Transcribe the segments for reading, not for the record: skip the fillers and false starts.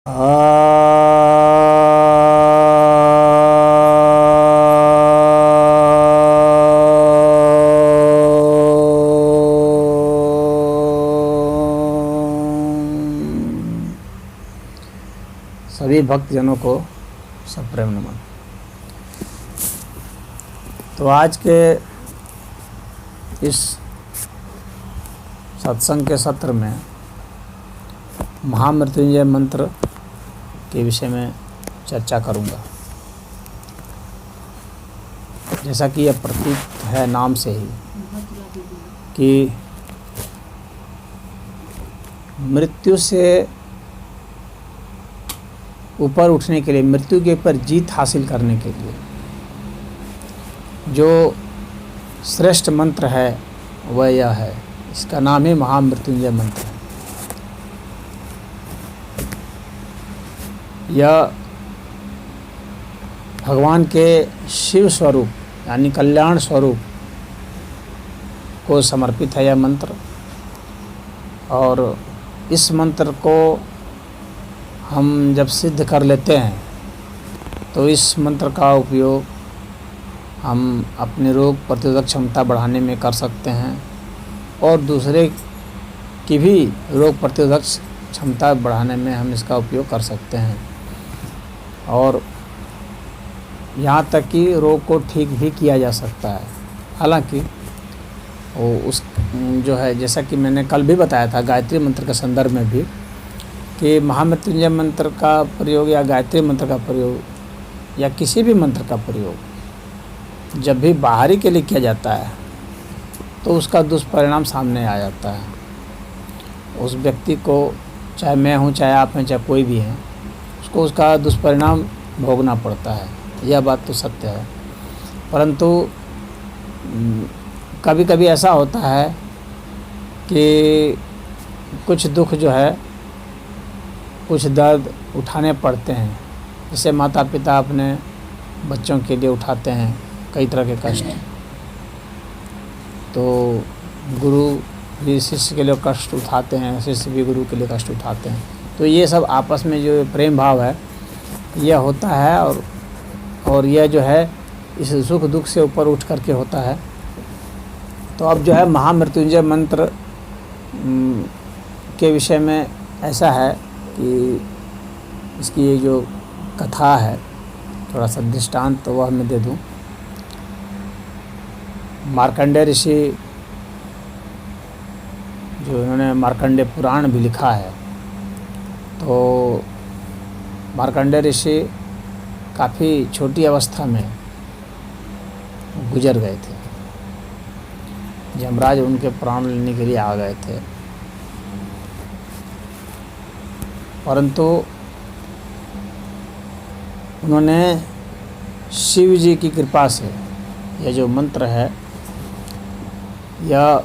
सभी भक्तजनों को सप्रेम नमन। तो आज के इस सत्संग के सत्र में महामृत्युंजय मंत्र के विषय में चर्चा करूंगा। जैसा कि यह प्रतीत है नाम से ही कि मृत्यु से ऊपर उठने के लिए, मृत्यु के ऊपर जीत हासिल करने के लिए जो श्रेष्ठ मंत्र है वह यह है। इसका नाम ही महामृत्युंजय मंत्र है। यह भगवान के शिव स्वरूप यानी कल्याण स्वरूप को समर्पित है यह मंत्र। और इस मंत्र को हम जब सिद्ध कर लेते हैं तो इस मंत्र का उपयोग हम अपने रोग प्रतिरोधक क्षमता बढ़ाने में कर सकते हैं और दूसरे की भी रोग प्रतिरोधक क्षमता बढ़ाने में हम इसका उपयोग कर सकते हैं। और यहाँ तक कि रोग को ठीक भी किया जा सकता है। हालांकि वो उस जो है, जैसा कि मैंने कल भी बताया था गायत्री मंत्र के संदर्भ में भी, कि महामृत्युंजय मंत्र का प्रयोग या गायत्री मंत्र का प्रयोग या किसी भी मंत्र का प्रयोग जब भी बाहरी के लिए किया जाता है तो उसका दुष्परिणाम सामने आ जाता है। उस व्यक्ति को, चाहे मैं हूँ, चाहे आप हैं, चाहे कोई भी है, उसको उसका दुष्परिणाम भोगना पड़ता है। यह बात तो सत्य है। परंतु कभी कभी ऐसा होता है कि कुछ दुख जो है, कुछ दर्द उठाने पड़ते हैं। जैसे माता पिता अपने बच्चों के लिए उठाते हैं कई तरह के कष्ट, तो गुरु भी शिष्य के लिए कष्ट उठाते हैं, शिष्य भी गुरु के लिए कष्ट उठाते हैं। तो ये सब आपस में जो प्रेम भाव है यह होता है। और यह जो है इस सुख दुख से ऊपर उठ करके होता है। तो अब जो है महामृत्युंजय मंत्र के विषय में ऐसा है कि इसकी ये जो कथा है, थोड़ा सा दृष्टांत तो वह मैं दे दूं। मार्कंडेय ऋषि, जो इन्होंने मार्कंडेय पुराण भी लिखा है, तो मार्कंडेय ऋषि काफ़ी छोटी अवस्था में गुजर गए थे। यमराज उनके प्राण लेने के लिए आ गए थे, परंतु उन्होंने शिव जी की कृपा से, यह जो मंत्र है यह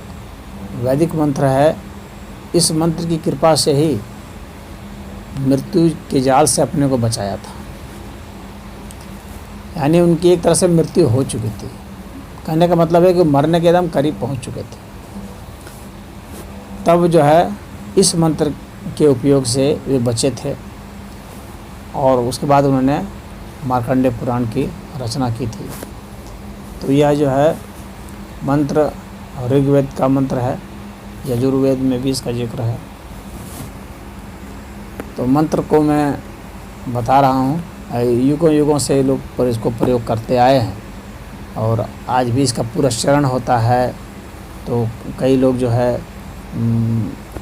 वैदिक मंत्र है, इस मंत्र की कृपा से ही मृत्यु के जाल से अपने को बचाया था। यानी उनकी एक तरह से मृत्यु हो चुकी थी। कहने का मतलब है कि मरने के एकदम करीब पहुंच चुके थे। तब जो है इस मंत्र के उपयोग से वे बचे थे और उसके बाद उन्होंने मार्कंडेय पुराण की रचना की थी। तो यह जो है मंत्र ऋग्वेद का मंत्र है, यजुर्वेद में भी इसका जिक्र है। तो मंत्र को मैं बता रहा हूँ, युगों युगों से लोग पर इसको प्रयोग करते आए हैं और आज भी इसका पुरस्चरण होता है। तो कई लोग जो है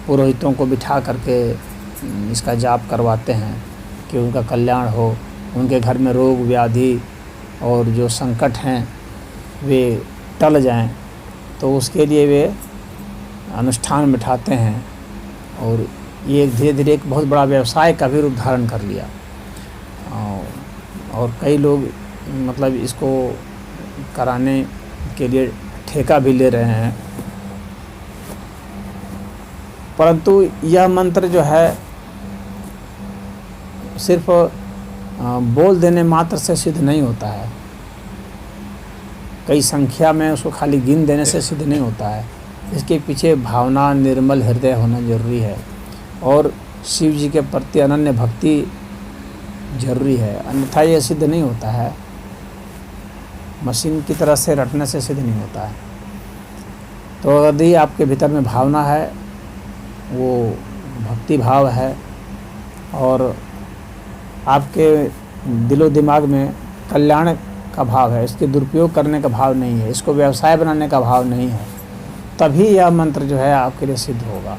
पुरोहितों को बिठा करके इसका जाप करवाते हैं कि उनका कल्याण हो, उनके घर में रोग व्याधि और जो संकट हैं वे टल जाएं। तो उसके लिए वे अनुष्ठान बिठाते हैं और ये धीरे धीरे एक बहुत बड़ा व्यवसाय का भी रूप धारण कर लिया। और कई लोग मतलब इसको कराने के लिए ठेका भी ले रहे हैं। परंतु यह मंत्र जो है सिर्फ बोल देने मात्र से सिद्ध नहीं होता है। कई संख्या में उसको खाली गिन देने से सिद्ध नहीं होता है। इसके पीछे भावना, निर्मल हृदय होना जरूरी है। और शिव जी के प्रति अनन्य भक्ति जरूरी है, अन्यथा ये सिद्ध नहीं होता है। मशीन की तरह से रटने से सिद्ध नहीं होता है। तो यदि आपके भीतर में भावना है, वो भक्ति भाव है, और आपके दिलो दिमाग में कल्याण का भाव है, इसके दुरुपयोग करने का भाव नहीं है, इसको व्यवसाय बनाने का भाव नहीं है, तभी यह मंत्र जो है आपके लिए सिद्ध होगा।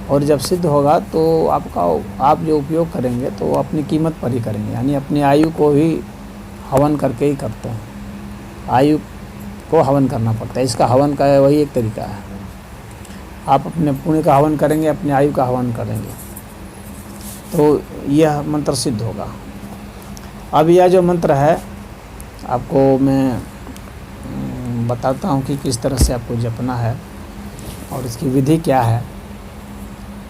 और जब सिद्ध होगा तो आप जो उपयोग करेंगे तो वो अपनी कीमत पर ही करेंगे, यानी अपनी आयु को ही हवन करके ही करते हैं। आयु को हवन करना पड़ता है, इसका हवन का वही एक तरीका है। आप अपने पुण्य का हवन करेंगे, अपनी आयु का हवन करेंगे, तो यह मंत्र सिद्ध होगा। अब यह जो मंत्र है आपको मैं बताता हूँ कि किस तरह से आपको जपना है और इसकी विधि क्या है।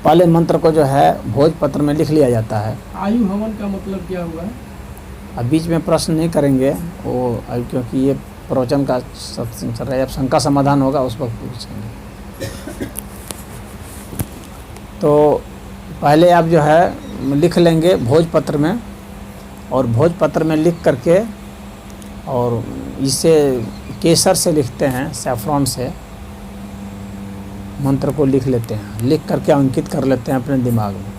पहले मंत्र को जो है भोजपत्र में लिख लिया जाता है। आयु हवन का मतलब क्या हुआ? अब बीच में प्रश्न नहीं करेंगे वो, क्योंकि ये प्रवचन का सत्संग चल रहा है, अब शंका समाधान होगा उस वक्त पूछेंगे। तो पहले आप जो है लिख लेंगे भोजपत्र में, और भोजपत्र में लिख करके, और इसे केसर से लिखते हैं, सैफरॉन से मंत्र को लिख लेते हैं, लिख करके अंकित कर लेते हैं अपने दिमाग में।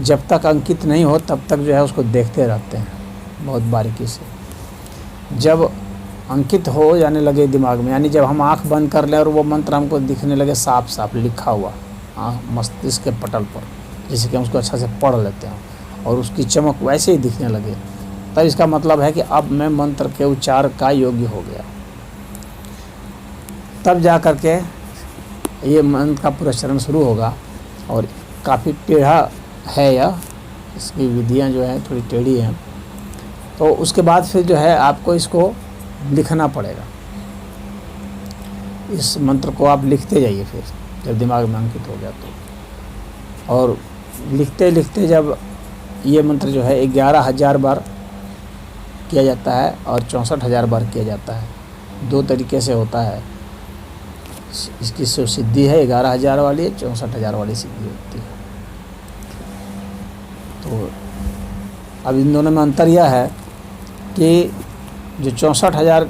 जब तक अंकित नहीं हो तब तक जो है उसको देखते रहते हैं बहुत बारीकी से। जब अंकित हो जाने लगे दिमाग में, यानी जब हम आंख बंद कर लें और वो मंत्र हमको दिखने लगे साफ साफ लिखा हुआ मस्तिष्क के पटल पर, जैसे कि हम उसको अच्छा से पढ़ लेते हैं और उसकी चमक वैसे ही दिखने लगे, तब इसका मतलब है कि अब मैं मंत्र के उच्चार का योग्य हो गया। तब जा कर के ये मंत्र का पूरा चरण शुरू होगा। और काफ़ी टेढ़ा है यह, इसकी विधियाँ जो हैं थोड़ी टेढ़ी हैं। तो उसके बाद फिर जो है आपको इसको लिखना पड़ेगा। इस मंत्र को आप लिखते जाइए फिर जब दिमाग में अंकित हो गया तो। और लिखते लिखते जब ये मंत्र जो है 11,000 बार किया जाता है और 64,000 बार किया जाता है। दो तरीके से होता है। इसकी जो सिद्धि है 11,000 वाली है, 64,000 वाली सिद्धि होती है। तो अब इन दोनों में अंतर यह है कि जो 64,000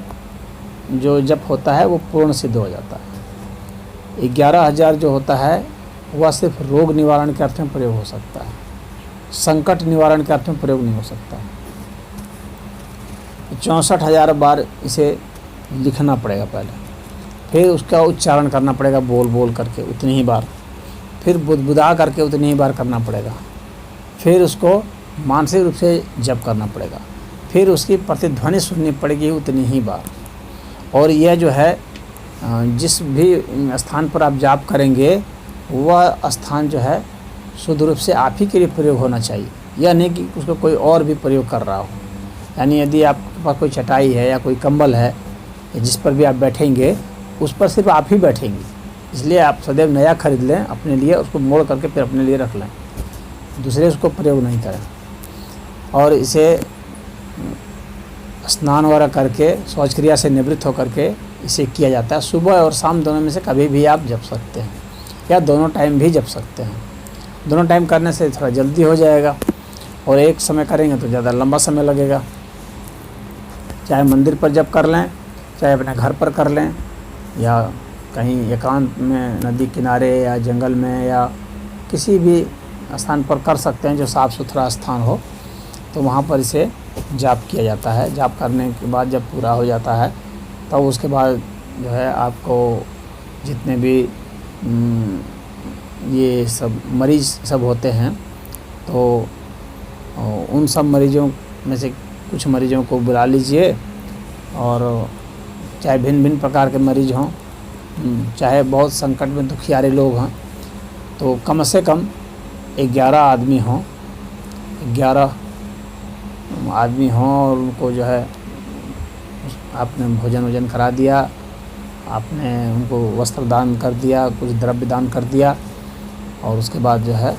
जो जप होता है वो पूर्ण सिद्ध हो जाता है। 11,000 जो होता है वह सिर्फ रोग निवारण के अर्थ में प्रयोग हो सकता है, संकट निवारण के अर्थ में प्रयोग नहीं हो सकता। 64,000 बार इसे लिखना पड़ेगा पहले, फिर उसका उच्चारण करना पड़ेगा बोल बोल करके उतनी ही बार, फिर बुदबुदा करके उतनी ही बार करना पड़ेगा, फिर उसको मानसिक रूप से जप करना पड़ेगा, फिर उसकी प्रतिध्वनि सुननी पड़ेगी उतनी ही बार। और यह जो है जिस भी स्थान पर आप जाप करेंगे वह स्थान जो है शुद्ध रूप से आप ही के लिए प्रयोग होना चाहिए, यह नहीं कि उसको कोई और भी प्रयोग कर रहा हो। यानी यदि आपके पास कोई चटाई है या कोई कंबल है जिस पर भी आप बैठेंगे उस पर सिर्फ आप ही बैठेंगे, इसलिए आप सदैव नया खरीद लें अपने लिए, उसको मोड़ करके फिर अपने लिए रख लें, दूसरे उसको प्रयोग नहीं करें। और इसे स्नान वगैरह करके शौच क्रिया से निवृत्त होकर के इसे किया जाता है। सुबह और शाम दोनों में से कभी भी आप जप सकते हैं, या दोनों टाइम भी जप सकते हैं। दोनों टाइम करने से थोड़ा जल्दी हो जाएगा, और एक समय करेंगे तो ज़्यादा लंबा समय लगेगा। चाहे मंदिर पर जप कर लें, चाहे अपने घर पर कर लें, या कहीं एकांत में नदी किनारे या जंगल में या किसी भी स्थान पर कर सकते हैं जो साफ़ सुथरा स्थान हो, तो वहाँ पर इसे जाप किया जाता है। जाप करने के बाद जब पूरा हो जाता है तब तो उसके बाद जो है आपको जितने भी ये सब मरीज़ सब होते हैं तो उन सब मरीज़ों में से कुछ मरीज़ों को बुला लीजिए, और चाहे भिन्न भिन्न प्रकार के मरीज़ हों, चाहे बहुत संकट में दुखियारे लोग हों, तो कम से कम 11 आदमी हों, 11 आदमी हों, और उनको जो है आपने भोजन वोजन करा दिया, आपने उनको वस्त्र दान कर दिया, कुछ द्रव्य दान कर दिया, और उसके बाद जो है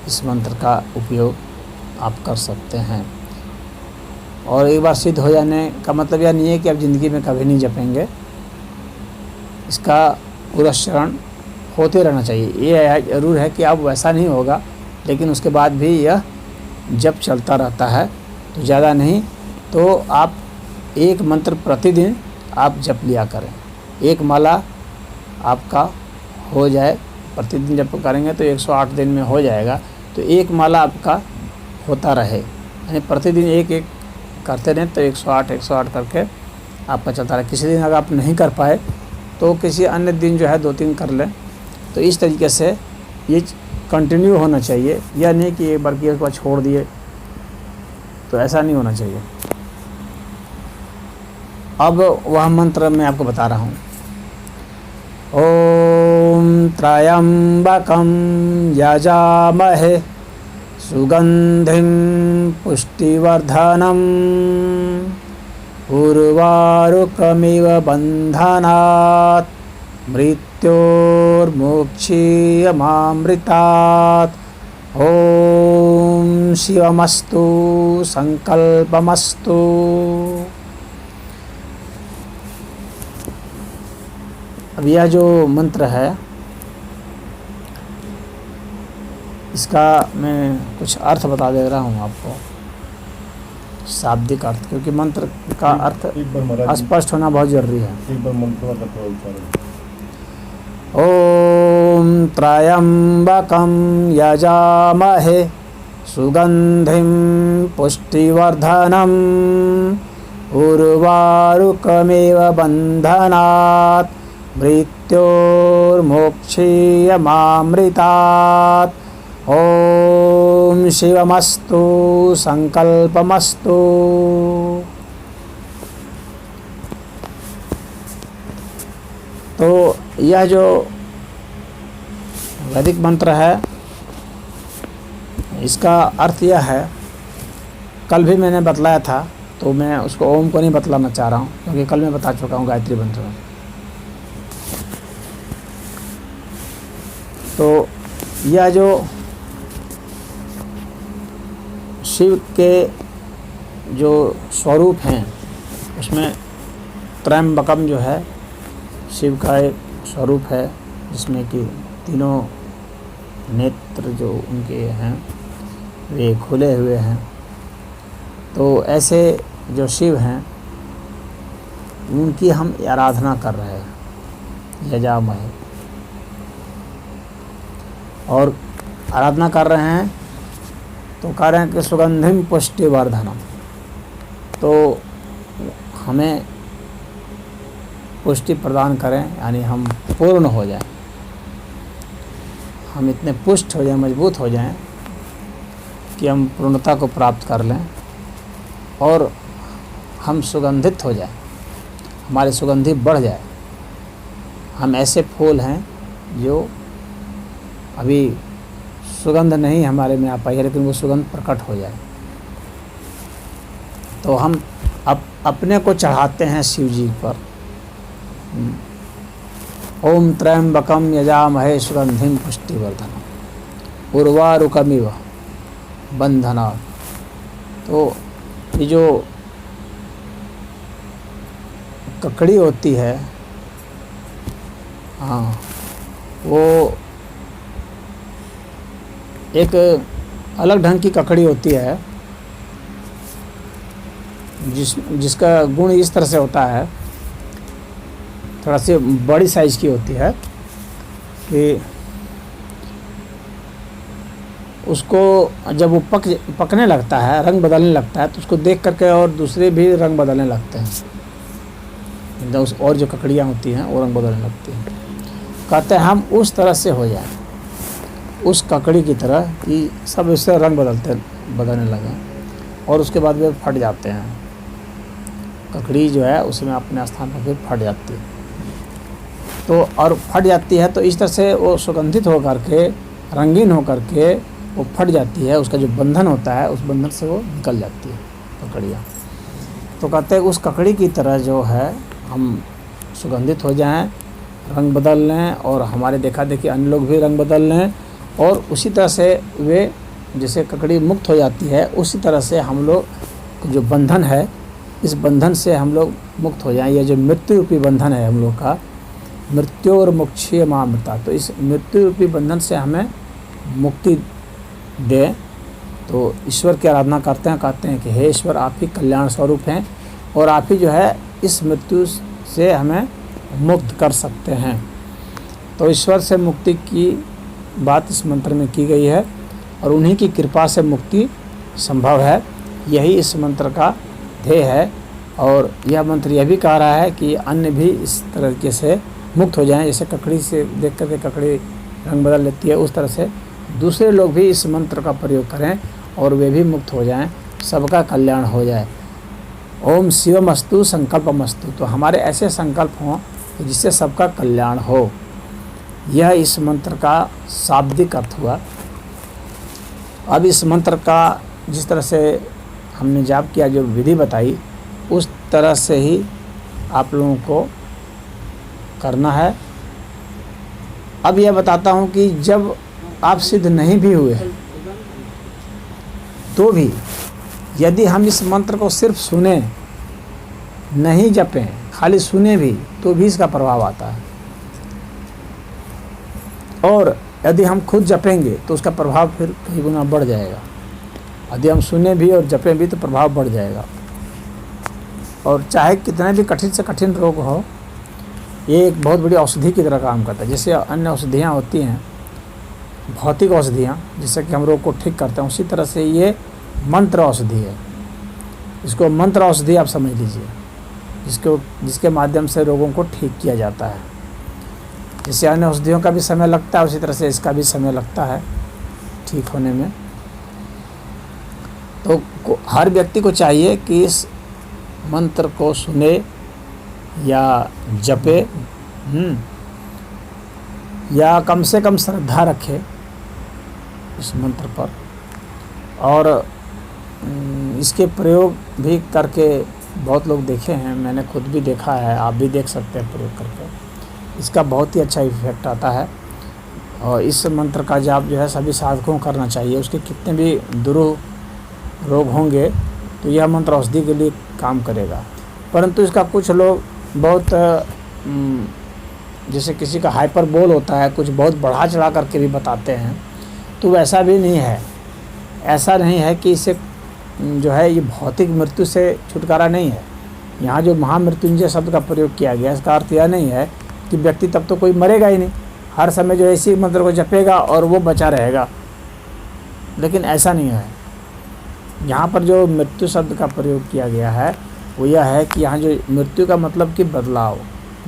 इस मंत्र का उपयोग आप कर सकते हैं। और एक बार सिद्ध हो जाने का मतलब यह नहीं है कि आप ज़िंदगी में कभी नहीं जपेंगे, इसका पूरा चरण होते रहना चाहिए। ये जरूर है कि अब वैसा नहीं होगा लेकिन उसके बाद भी यह जप चलता रहता है, तो ज़्यादा नहीं तो आप एक मंत्र प्रतिदिन आप जप लिया करें। एक माला आपका हो जाए, प्रतिदिन जप करेंगे तो 108 दिन में हो जाएगा। तो एक माला आपका होता रहे, यानी प्रतिदिन एक एक करते रहें तो 108 करके आपका चलता रहे। किसी दिन अगर आप नहीं कर पाए तो किसी अन्य दिन जो है 2-3 कर लें। तो इस तरीके से ये कंटिन्यू होना चाहिए, यह नहीं कि एक बार किया उसके बाद छोड़ दिए, तो ऐसा नहीं होना चाहिए। अब वह मंत्र मैं आपको बता रहा हूँ। ओम त्र्यंबकं यजामहे सुगंधिं पुष्टिवर्धनम् उर्वारुकमिव बन्धनात् मृत्योर्मोक्षीयमामृतात्। ओम शिवमस्तु संकल्पमस्तु। अब यह जो मंत्र है इसका मैं कुछ अर्थ बता दे रहा हूँ आपको, शाब्दिक अर्थ, क्योंकि मंत्र का अर्थ स्पष्ट होना बहुत जरूरी है। एक बार मंत्र का थोड़ा उच्चारण। ओम त्र्यंबकं यजामहे सुगंधिं पुष्टिवर्धनम् उर्वारुकमिव बन्धनात् मृत्योर्मोक्षीयमामृतात्। ओम शिवमस्तु संकल्पमस्तु। तो यह जो वैदिक मंत्र है इसका अर्थ यह है, कल भी मैंने बतलाया था तो मैं उसको ओम को नहीं बतलाना चाह रहा हूँ, क्योंकि कल मैं बता चुका हूँ गायत्री मंत्र में। तो यह जो शिव के जो स्वरूप हैं उसमें त्र्यंबकम जो है शिव का एक स्वरूप है, जिसमें कि तीनों नेत्र जो उनके हैं वे खुले हुए हैं। तो ऐसे जो शिव हैं उनकी हम आराधना कर रहे हैं यजामहे, और आराधना कर रहे हैं तो कह रहे हैं कि सुगंधिम पुष्टिवर्धनम। तो हमें पुष्टि प्रदान करें, यानी हम पूर्ण हो जाएं, हम इतने पुष्ट हो जाएं, मजबूत हो जाएं कि हम पूर्णता को प्राप्त कर लें और हम सुगंधित हो जाएं, हमारी सुगंधि बढ़ जाए। हम ऐसे फूल हैं जो अभी सुगंध नहीं हमारे में आ पाई है, लेकिन वो सुगंध प्रकट हो जाए। तो हम अपने को चढ़ाते हैं शिव जी पर। ओम त्र्यंबकम यजामहे सुगंधिम पुष्टिवर्धनम् उर्वारुकमिव बन्धनात्। तो ये जो ककड़ी होती है, हाँ, वो एक अलग ढंग की ककड़ी होती है जिसका गुण इस तरह से होता है, थोड़ा सी बड़ी साइज़ की होती है कि उसको जब वो पकने लगता है, रंग बदलने लगता है, तो उसको देख करके और दूसरे भी रंग बदलने लगते हैं। और जो ककड़ियाँ होती हैं वो रंग बदलने लगती हैं। कहते हैं हम उस तरह से हो जाए, उस ककड़ी की तरह कि सब इससे रंग बदलने लगे और उसके बाद वे फट जाते हैं। ककड़ी जो है उसमें अपने स्थान पर फिर फट जाती है। तो और फट जाती है तो इस तरह से वो सुगंधित होकर के, रंगीन होकर के वो फट जाती है। उसका जो बंधन होता है उस बंधन से वो निकल जाती है ककड़ियाँ। तो कहते हैं उस ककड़ी की तरह जो है हम सुगंधित हो जाएं, रंग बदल लें और हमारे देखा देखी अन्य लोग भी रंग बदल लें, और उसी तरह से वे जैसे ककड़ी मुक्त हो जाती है उसी तरह से हम लोग जो बंधन है, इस बंधन से हम लोग मुक्त हो जाएं। यह जो मृत्यु रूपी बंधन है हम लोग का, मृत्यु और मोक्षीय मामृता, तो इस मृत्यु रूपी बंधन से हमें मुक्ति दें। तो ईश्वर की आराधना करते हैं, कहते हैं कि हे ईश्वर, आप ही कल्याण स्वरूप हैं और आप ही जो है इस मृत्यु से हमें मुक्त कर सकते हैं। तो ईश्वर से मुक्ति की बात इस मंत्र में की गई है और उन्हीं की कृपा से मुक्ति संभव है। यही इस मंत्र का ध्येय है। और यह मंत्र यह भी कह रहा है कि अन्य भी इस तरीके से मुक्त हो जाएं। जैसे ककड़ी से देख करके ककड़ी रंग बदल लेती है, उस तरह से दूसरे लोग भी इस मंत्र का प्रयोग करें और वे भी मुक्त हो जाएं, सबका कल्याण हो जाए। ओम शिवमस्तु संकल्पमस्तु। तो हमारे ऐसे संकल्प हों कि जिससे सबका कल्याण हो। यह इस मंत्र का शाब्दिक अर्थ हुआ। अब इस मंत्र का जिस तरह से हमने जाप किया, जो विधि बताई, उस तरह से ही आप लोगों को करना है। अब यह बताता हूँ कि जब आप सिद्ध नहीं भी हुए तो भी यदि हम इस मंत्र को सिर्फ सुने, नहीं जपें, खाली सुने भी, तो भी इसका प्रभाव आता है। और यदि हम खुद जपेंगे तो उसका प्रभाव फिर कई गुना बढ़ जाएगा। यदि हम सुने भी और जपें भी तो प्रभाव बढ़ जाएगा। और चाहे कितने भी कठिन से कठिन रोग हो, ये एक बहुत बड़ी औषधि की तरह काम करता है। जैसे अन्य औषधियाँ होती हैं, भौतिक औषधियाँ, जिससे कि हम रोग को ठीक करते हैं, उसी तरह से ये मंत्र औषधि है। इसको मंत्र औषधि आप समझ लीजिए, जिसके माध्यम से रोगों को ठीक किया जाता है। जैसे अन्य औषधियों का भी समय लगता है, उसी तरह से इसका भी समय लगता है ठीक होने में। तो हर व्यक्ति को चाहिए कि इस मंत्र को सुने या जपे, या कम से कम श्रद्धा रखे इस मंत्र पर, और इसके प्रयोग भी करके बहुत लोग देखे हैं। मैंने खुद भी देखा है, आप भी देख सकते हैं प्रयोग करके। इसका बहुत ही अच्छा इफेक्ट आता है। और इस मंत्र का जाप जो है सभी साधकों को करना चाहिए। उसके कितने भी दुरूह रोग होंगे तो यह मंत्र औषधि के लिए काम करेगा। परंतु इसका कुछ लोग बहुत जैसे किसी का हाइपर बोल होता है, कुछ बहुत बढ़ा चढ़ा करके भी बताते हैं, तो वैसा भी नहीं है। ऐसा नहीं है कि इससे जो है ये भौतिक मृत्यु से छुटकारा नहीं है। यहाँ जो महामृत्युंजय शब्द का प्रयोग किया गया, इसका अर्थ यह नहीं है कि व्यक्ति तब तो कोई मरेगा ही नहीं, हर समय जो इसी मंत्र को जपेगा और वो बचा रहेगा, लेकिन ऐसा नहीं है। यहाँ पर जो मृत्यु शब्द का प्रयोग किया गया है वो यह है कि यहाँ जो मृत्यु का मतलब कि बदलाव,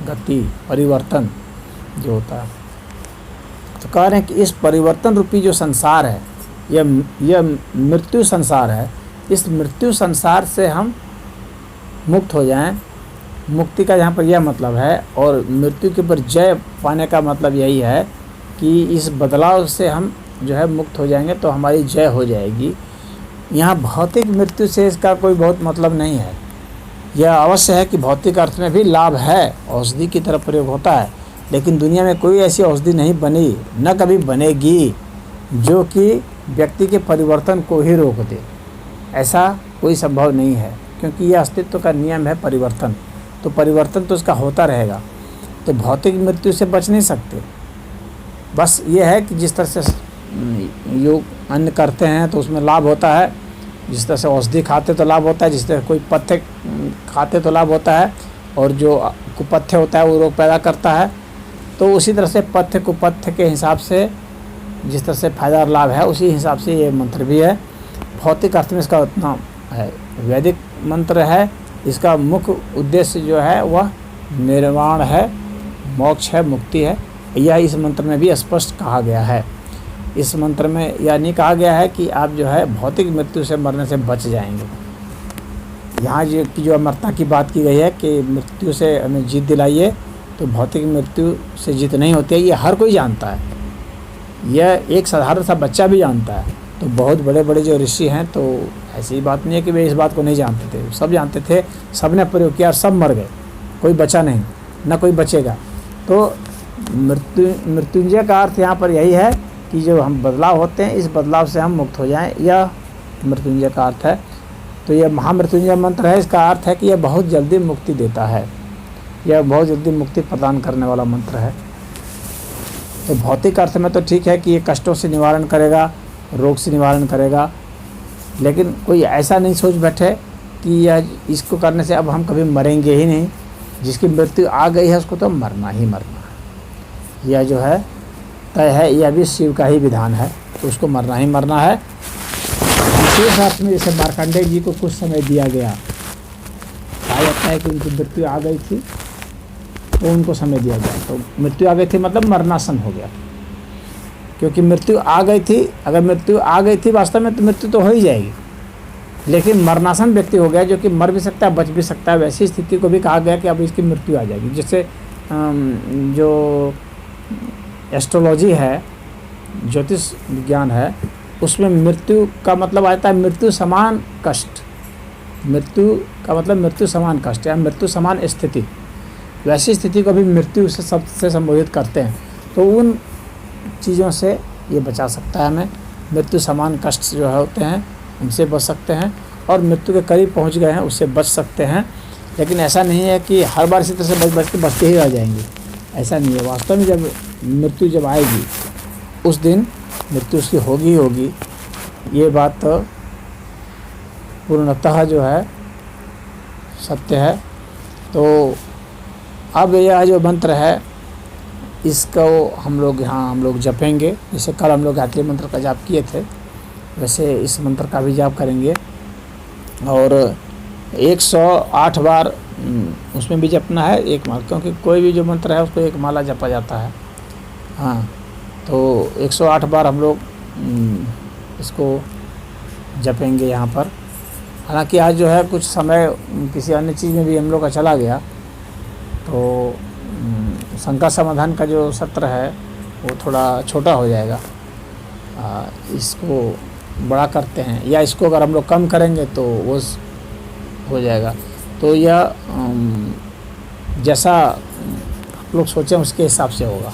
गति, परिवर्तन जो होता है। तो कह रहे हैं कि इस परिवर्तन रूपी जो संसार है, यह मृत्यु संसार है। इस मृत्यु संसार से हम मुक्त हो जाएं, मुक्ति का यहाँ पर यह मतलब है। और मृत्यु के ऊपर जय पाने का मतलब यही है कि इस बदलाव से हम जो है मुक्त हो जाएंगे तो हमारी जय हो जाएगी। यहाँ भौतिक मृत्यु से इसका कोई बहुत मतलब नहीं है। यह अवश्य है कि भौतिक अर्थ में भी लाभ है, औषधि की तरह प्रयोग होता है, लेकिन दुनिया में कोई ऐसी औषधि नहीं बनी, न कभी बनेगी, जो कि व्यक्ति के परिवर्तन को ही रोक दे। ऐसा कोई संभव नहीं है, क्योंकि यह अस्तित्व का नियम है परिवर्तन। तो परिवर्तन तो इसका होता रहेगा। तो भौतिक मृत्यु से बच नहीं सकते। बस ये है कि जिस तरह से योग अन्न करते हैं तो उसमें लाभ होता है, जिस तरह से औषधि खाते तो लाभ होता है, जिस तरह कोई पथ्य खाते तो लाभ होता है, और जो कुपथ्य होता है वो रोग पैदा करता है। तो उसी तरह से पथ्य कुपथ्य के हिसाब से जिस तरह से फायदा और लाभ है, उसी हिसाब से ये मंत्र भी है। भौतिक अर्थ में इसका उतना है। वैदिक मंत्र है, इसका मुख्य उद्देश्य जो है वह निर्वाण है, मोक्ष है, मुक्ति है। यह इस मंत्र में भी स्पष्ट कहा गया है। इस मंत्र में यह नहीं कहा गया है कि आप जो है भौतिक मृत्यु से मरने से बच जाएंगे। यहाँ जो अमरता की बात की गई है कि मृत्यु से हमें जीत दिलाइए, तो भौतिक मृत्यु से जीत नहीं होती है, ये हर कोई जानता है। यह एक साधारण सा बच्चा भी जानता है। तो बहुत बड़े बड़े जो ऋषि हैं, तो ऐसी बात नहीं है कि वे इस बात को नहीं जानते थे, सब जानते थे, सब ने प्रयोग किया और सब मर गए, कोई बचा नहीं, न कोई बचेगा। तो मृत्युंजय का अर्थ यहाँ पर यही है कि जो हम बदलाव होते हैं, इस बदलाव से हम मुक्त हो जाएं, यह मृत्युंजय का अर्थ है। तो यह महामृत्युंजय मंत्र है। इसका अर्थ है कि यह बहुत जल्दी मुक्ति देता है, यह बहुत जल्दी मुक्ति प्रदान करने वाला मंत्र है। तो भौतिक अर्थ में तो ठीक है कि ये कष्टों से निवारण करेगा, रोग से निवारण करेगा। लेकिन कोई ऐसा नहीं सोच बैठे कि यह इसको करने से अब हम कभी मरेंगे ही नहीं। जिसकी मृत्यु आ गई है उसको तो मरना ही मरना है, यह जो है तय है। यह भी शिव का ही विधान है, तो उसको मरना ही मरना है। विशेष अर्थ में जैसे मार्कंडेय जी को कुछ समय दिया गया, कहा जाता है कि उनकी मृत्यु आ गई थी तो उनको समय दिया गया। तो मृत्यु आ गई थी मतलब मरणासन हो गया, क्योंकि मृत्यु आ गई थी। अगर मृत्यु आ गई थी वास्तव में तो मृत्यु तो हो ही जाएगी, लेकिन मरणासन व्यक्ति हो गया जो कि मर भी सकता है बच भी सकता है। वैसी स्थिति को भी कहा गया कि अब इसकी मृत्यु आ जाएगी। जैसे जो एस्ट्रोलॉजी है, ज्योतिष विज्ञान है, उसमें मृत्यु का मतलब आता है मृत्यु समान कष्ट। मृत्यु का मतलब मृत्यु समान कष्ट या मृत्यु समान स्थिति। वैसी स्थिति को भी मृत्यु से शब्द से संबोधित करते हैं। तो उन चीज़ों से ये बचा सकता है हमें। मृत्यु समान कष्ट जो है होते हैं उनसे बच सकते हैं, और मृत्यु के करीब पहुंच गए हैं उससे बच सकते हैं। लेकिन ऐसा नहीं है कि हर बार इसी तरह से बचते ही रह जाएंगे, ऐसा नहीं है। वास्तव में जब मृत्यु जब आएगी उस दिन मृत्यु उसकी होगी ही होगी, ये बात तो पूर्णतः जो है सत्य है। तो अब यह जो मंत्र है इसको हम लोग जपेंगे। जैसे कल हम लोग गायत्री मंत्र का जाप किए थे, वैसे इस मंत्र का भी जाप करेंगे। और 108 बार उसमें भी जपना है एक माला, क्योंकि कोई भी जो मंत्र है उसको एक माला जपा जाता है। हाँ, तो 108 बार हम लोग इसको जपेंगे यहाँ पर। हालांकि आज जो है कुछ समय किसी अन्य चीज़ में भी हम लोग का चला गया, तो शंका समाधान का जो सत्र है वो थोड़ा छोटा हो जाएगा। इसको बड़ा करते हैं, या इसको अगर हम लोग कम करेंगे तो वो हो जाएगा। तो यह जैसा आप लोग सोचें उसके हिसाब से होगा।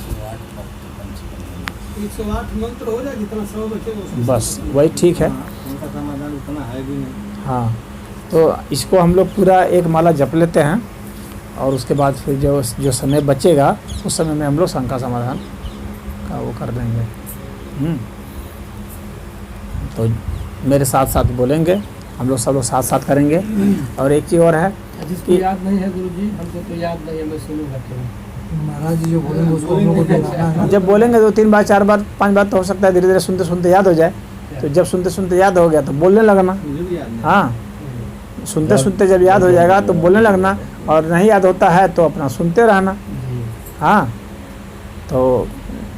108 मंत्र हो जाए, जितना 100 बचे बस वही ठीक है। उनका समाधान उतना है भी नहीं। हाँ, तो इसको हम लोग पूरा एक माला जप लेते हैं, और उसके बाद फिर जो समय बचेगा उस समय में हम लोग शंका समाधान का वो कर देंगे। तो मेरे साथ साथ बोलेंगे, हम लोग सब लोग साथ साथ करेंगे। और एक चीज़ और है, जिसको याद नहीं है गुरुजी, हमको तो याद नहीं है, मैं सुनूंगा तो महाराज जी जो बोलेंगे उसको हम लोग को दोहराना है। जब बोलेंगे 2-3 बार 4 बार 5 बार तो हो सकता है धीरे धीरे सुनते सुनते याद हो जाए। तो जब सुनते सुनते याद हो गया तो बोलने लगना। मुझे भी याद नहीं। हाँ, सुनते सुनते जब याद हो जाएगा तो बोलने लगना, और नहीं याद होता है तो अपना सुनते रहना। हाँ, तो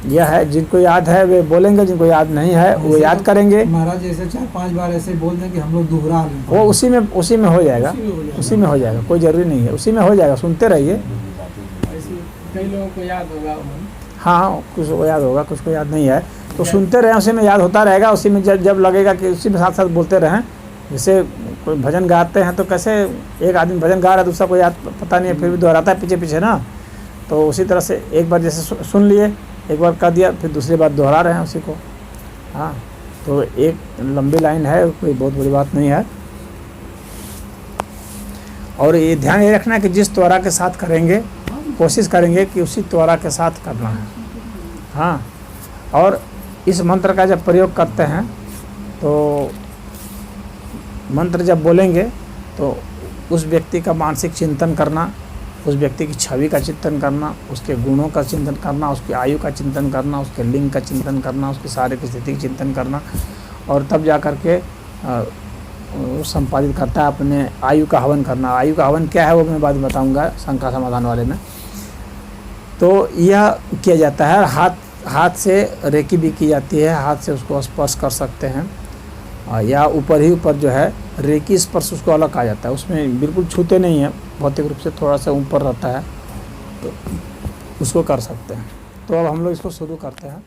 यह है, जिनको याद है वे बोलेंगे, जिनको याद नहीं है वो याद करेंगे। महाराज जैसे 4-5 बार ऐसे बोल दें कि हम लोग दोहरा लें, वो उसी में हो जाएगा, उसी में हो जाएगा, कोई ज़रूरी नहीं है, उसी में हो जाएगा। सुनते रहिए। ऐसे कई लोगों को याद होगा। हाँ, कुछ को याद होगा, कुछ को याद नहीं है, तो सुनते रहें, उसी में याद होता रहेगा। उसी में जब लगेगा कि उसी में साथ साथ बोलते रहें। जैसे कोई भजन गाते हैं तो कैसे एक आदमी भजन गा रहा है, दूसरा को याद पता नहीं है, फिर भी दोहराता है पीछे पीछे ना। तो उसी तरह से एक बार जैसे सुन लिए, एक बार कर दिया, फिर दूसरी बार दोहरा रहे हैं उसी को। हाँ, तो एक लंबी लाइन है, कोई बहुत बड़ी बात नहीं है। और ये ध्यान ये रखना है कि जिस त्वरा के साथ करेंगे कोशिश करेंगे कि उसी त्वरा के साथ करना है। हाँ, और इस मंत्र का जब प्रयोग करते हैं तो मंत्र जब बोलेंगे तो उस व्यक्ति का मानसिक चिंतन करना, उस व्यक्ति की छवि का चिंतन करना, उसके गुणों का चिंतन करना, उसकी आयु का चिंतन करना, उसके लिंग का चिंतन करना, उसकी शारीरिक स्थिति का चिंतन करना, और तब जा कर के संपादित करता है अपने आयु का हवन करना। आयु का हवन क्या है वो मैं बाद में बताऊंगा शंका समाधान वाले में। तो यह किया जाता है। हाथ से रेकी भी की जाती है, हाथ से उसको स्पर्श कर सकते हैं, या ऊपर ही ऊपर जो है रेकी स्पर्श उसको अलग कहा जाता है। उसमें बिल्कुल छूते नहीं है, भौतिक रूप से थोड़ा सा ऊपर रहता है, तो उसको कर सकते हैं। तो अब हम लोग इसको शुरू करते हैं।